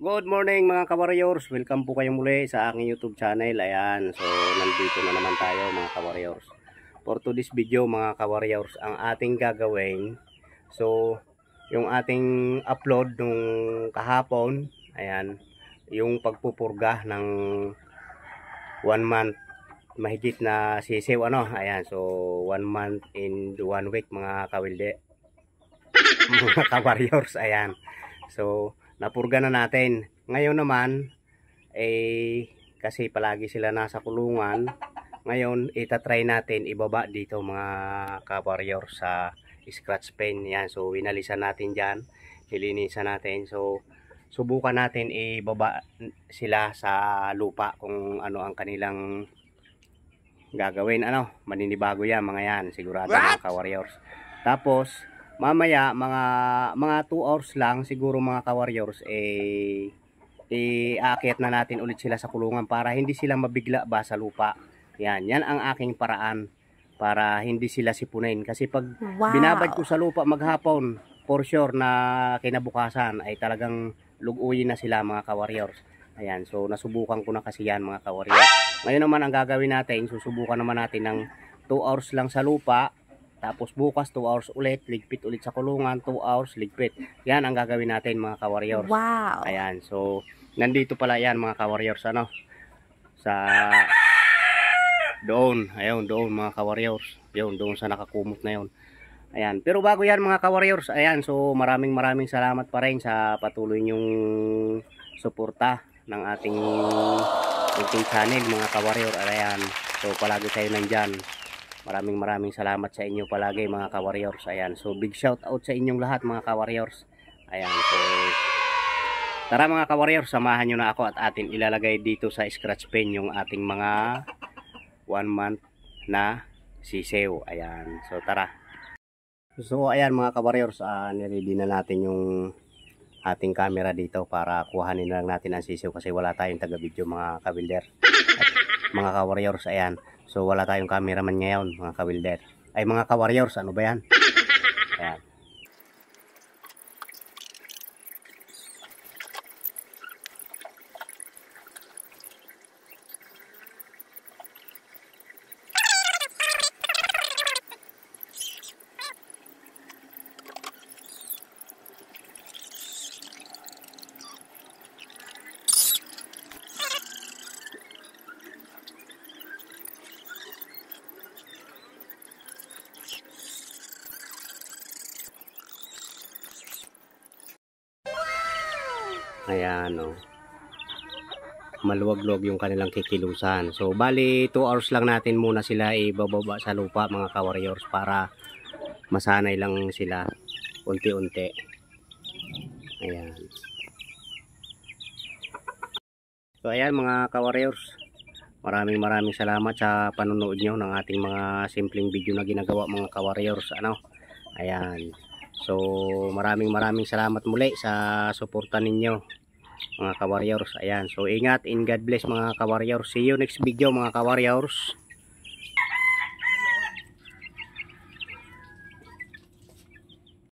Good morning mga ka-warriors. Welcome po kayo muli sa aking YouTube channel. Ayan, so nandito na naman tayo mga ka-warriors. For today's video mga ka-warriors, ang ating gagawin, so yung ating upload nung kahapon, ayan, yung pagpupurga ng 1 month mahigit na sisiw, ano, ayan, so 1 month in 1 week mga kawilde, mga ka-warriors, ayan. So napurga na natin. Ngayon naman, kasi palagi sila nasa kulungan, ngayon itatry natin ibaba dito mga ka-warrior sa scratch pen. Yan, so winalisan natin dyan, nilinisan natin. So subukan natin ibaba sila sa lupa kung ano ang kanilang gagawin. Ano, maninibago yan mga yan, sigurado mga ka-warriors. Tapos mamaya mga 2 hours lang siguro mga ka-warriors, aakyat na natin ulit sila sa kulungan para hindi sila mabigla ba sa lupa. Yan ang aking paraan para hindi sila sipunin. Kasi pag binabad ko sa lupa maghapon, for sure na kinabukasan ay talagang luguyin na sila mga ka-warriors. Ayan, so nasubukan ko na kasi yan mga ka-warriors. Ngayon naman ang gagawin natin, susubukan naman natin ng 2 hours lang sa lupa. Tapos bukas 2 hours ulit, ligpit ulit sa kulungan, 2 hours, ligpit. Yan ang gagawin natin mga ka-warriors. Wow! Ayan, so nandito pala yan mga ka-warriors, ano, sa doon, ayun, doon mga ka-warriors. Yun, doon sa nakakumot na yun. Ayan, pero bago yan mga ka-warriors, ayan, so maraming salamat pa rin sa patuloy nyong suporta ng ating channel mga ka-warrior. Ayan, so palagi kayo nandyan. Maraming salamat sa inyo palagi mga ka-warriors. Ayan, so big shout out sa inyong lahat mga ka-warriors. Ayan, so tara mga ka-warriors, samahan nyo na ako at atin ilalagay dito sa scratch pen yung ating mga 1 month na sisew. Ayan, so tara. So ayan mga ka-warriors, niready na natin yung ating camera dito para kuhanin na lang natin ang sisew kasi wala tayong taga-video mga ka-builder at mga ka-warriors. Ayan, so wala tayong cameraman ngayon mga ka-wilder. Ay mga ka-warriors, ano ba yan? Ayan. Ayan, oh. Maluwag-luwag yung kanilang kikilusan. So bali 2 hours lang natin muna sila ibababa sa lupa mga ka-warriors para masanay lang sila unti-unti. Ayan. So ayan mga ka-warriors, maraming salamat sa panonood nyo ng ating mga simpleng video na ginagawa mga ka-warriors, ano. Ayan, so maraming salamat muli sa suporta ninyo mga ka-warriors. Ayan, so ingat and God bless mga ka-warriors. See you next video mga ka-warriors.